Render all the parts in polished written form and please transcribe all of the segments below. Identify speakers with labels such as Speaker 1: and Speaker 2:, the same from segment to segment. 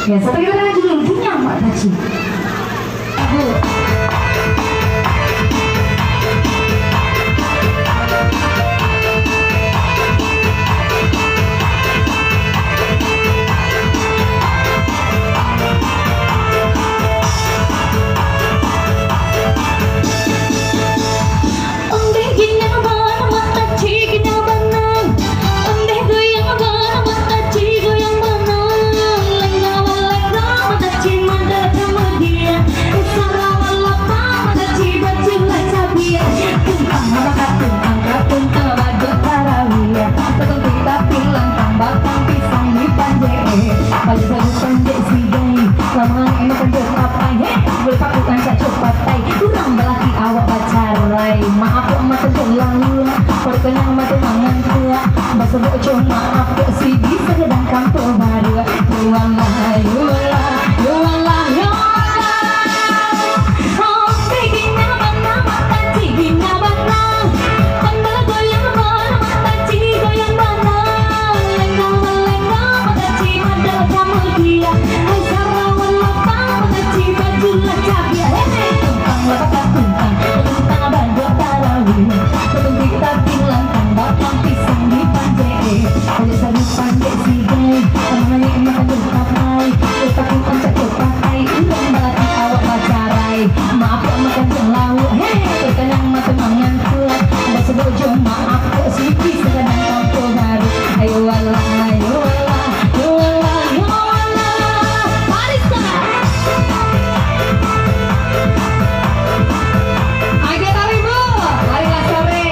Speaker 1: Ya, satu kita dengan judul punya Mbak Taci. Aku maaf amat terlalu perkenang mati mangan tua bahasa bocor maaf ke si bisa sedang kampung baru yualah yualah yualah yualah oh bikinnya mana mata cibinya mana pandang goyang mana mata cibi goyang mana lengang melenggang mata cibi ada kamu dia hai sarawan lapang mata cibi baju lacak ya hehe tumpang lapang tumpang kita bilang tambah pisang di panjang ada satu pandai sidai namanya emak ada pakai tetapi pancak pakai ulang balik awak pacarai maaf ya makan lauk hei terkenang mata mangan kuat bahasa bojo maaf kok sikit sekadang kampung baru ayo walah ayo walah ayo walah ayo walah Marisa ayo tahu ibu marilah sore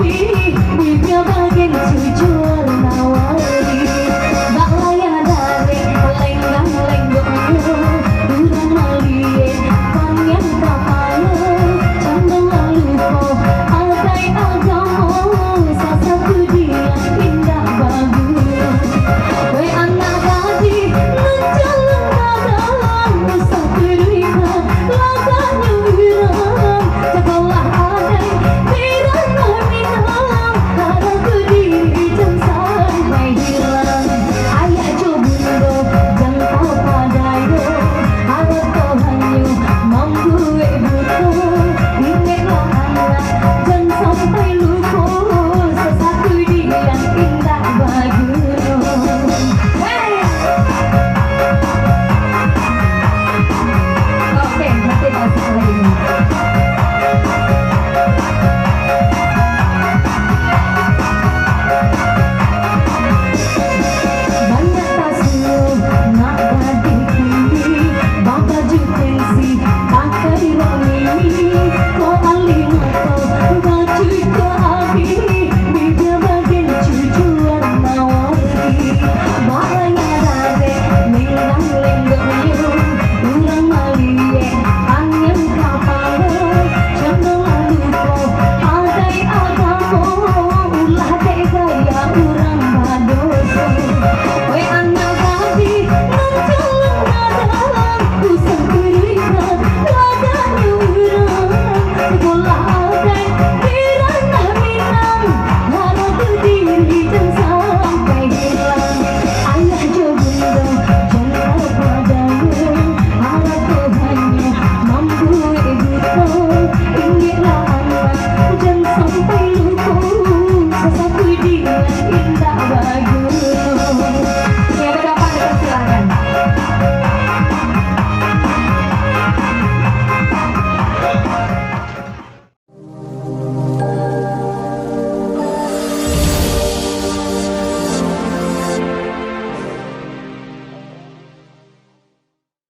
Speaker 1: lagi